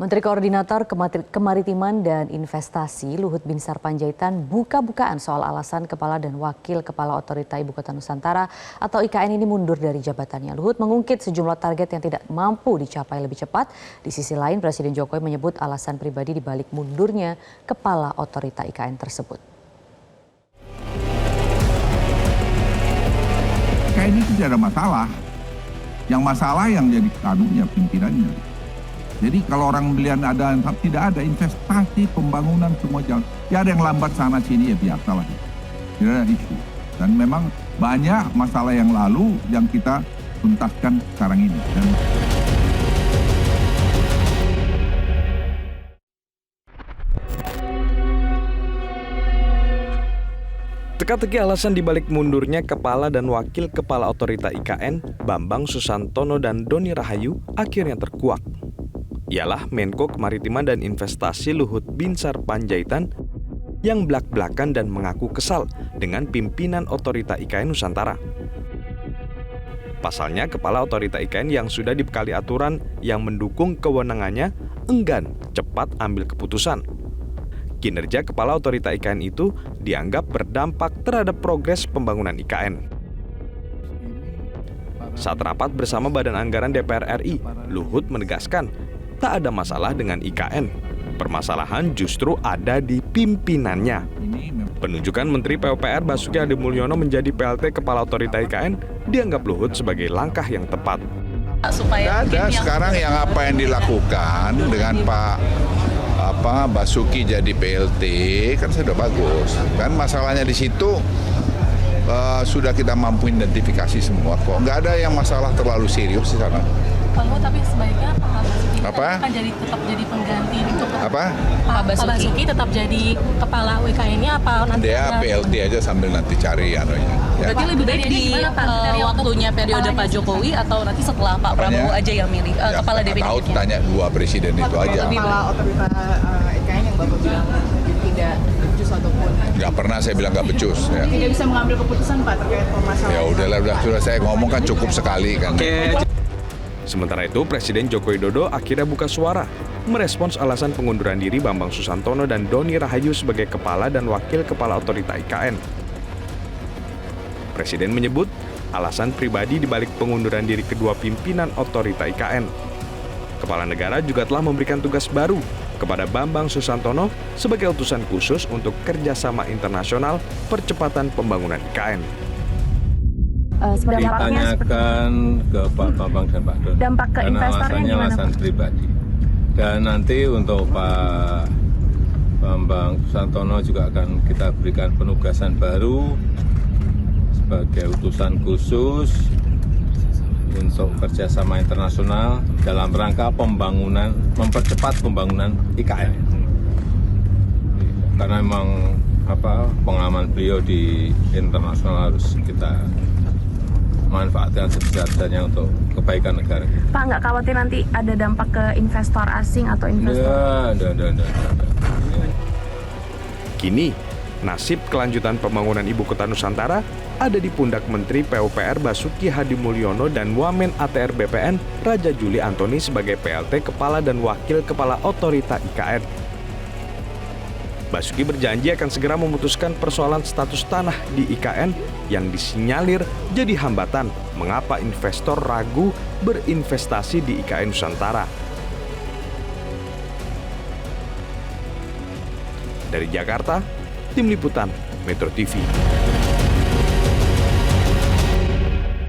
Menteri Koordinator Kemaritiman dan Investasi Luhut Binsar Panjaitan buka-bukaan soal alasan Kepala dan Wakil Kepala Otorita Ibu Kota Nusantara atau IKN ini mundur dari jabatannya. Luhut mengungkit sejumlah target yang tidak mampu dicapai lebih cepat. Di sisi lain, Presiden Jokowi menyebut alasan pribadi dibalik mundurnya Kepala Otorita IKN tersebut. IKN ini tidak ada masalah. Yang masalah yang jadi kadunya pimpinannya. Jadi kalau orang belian tidak ada investasi, pembangunan semua jalan. Ya ada yang lambat sana sini ya biasalah. Tidak ada isu. Dan memang banyak masalah yang lalu yang kita tuntaskan sekarang ini. Teka-teki alasan dibalik mundurnya Kepala dan Wakil Kepala Otorita IKN, Bambang Susantono dan Doni Rahayu akhirnya terkuak. Ialah Menko Kemaritiman dan Investasi Luhut Binsar Panjaitan yang blak-blakan dan mengaku kesal dengan pimpinan Otorita IKN Nusantara. Pasalnya, Kepala Otorita IKN yang sudah dibekali aturan yang mendukung kewenangannya enggan cepat ambil keputusan. Kinerja Kepala Otorita IKN itu dianggap berdampak terhadap progres pembangunan IKN. Saat rapat bersama Badan Anggaran DPR RI, Luhut menegaskan tak ada masalah dengan IKN. Permasalahan justru ada di pimpinannya. Penunjukan Menteri PUPR Basuki Hadimulyono menjadi PLT Kepala Otorita IKN dianggap Luhut sebagai langkah yang tepat. Supaya ada sekarang yang apa yang dilakukan dengan Pak Basuki jadi PLT kan sudah bagus. Kan masalahnya di situ sudah kita mampu identifikasi semua kok. Nggak ada yang masalah terlalu serius di sana. Tapi sebaiknya Pak Basuki akan tetap jadi pengganti untuk Pak Basuki tetap jadi kepala WKN-nya apa nanti? Dia PLT aja sambil nanti cari anunya. Ya. Berarti lebih baik di waktunya periode Pak Jokowi atau nanti setelah Pak Prabowo aja yang milih kepala DPD? Tahu tanya dua presiden itu aja. Kepala Otorita IKN yang Bapak bilang tidak becus ataupun nggak pernah saya bilang nggak becus. Ya. Tidak bisa mengambil keputusan Pak terkait permasalahan. Ya udahlah, sudah saya ngomong kan cukup sekali kan. Sementara itu, Presiden Joko Widodo akhirnya buka suara, merespons alasan pengunduran diri Bambang Susantono dan Doni Rahayu sebagai Kepala dan Wakil Kepala Otorita IKN. Presiden menyebut alasan pribadi dibalik pengunduran diri kedua pimpinan Otorita IKN. Kepala negara juga telah memberikan tugas baru kepada Bambang Susantono sebagai utusan khusus untuk kerjasama internasional percepatan pembangunan IKN. Ditanyakan ke Pak Bambang dan Pak Doni. Dampak ke investornya gimana, alasan pribadi. Dan nanti untuk Pak Bambang Susantono juga akan kita berikan penugasan baru sebagai utusan khusus untuk kerjasama internasional dalam rangka pembangunan, mempercepat pembangunan IKN. Karena memang pengalaman beliau di internasional harus kita manfaatkan sebesar-besarnya untuk kebaikan negara. Pak, nggak khawatir nanti ada dampak ke investor asing atau investor? Enggak. Kini, nasib kelanjutan pembangunan Ibu Kota Nusantara ada di pundak Menteri PUPR Basuki Hadimulyono dan Wamen ATR BPN Raja Juli Antoni sebagai PLT Kepala dan Wakil Kepala Otorita IKN. Basuki berjanji akan segera memutuskan persoalan status tanah di IKN yang disinyalir jadi hambatan mengapa investor ragu berinvestasi di IKN Nusantara. Dari Jakarta, Tim Liputan Metro TV.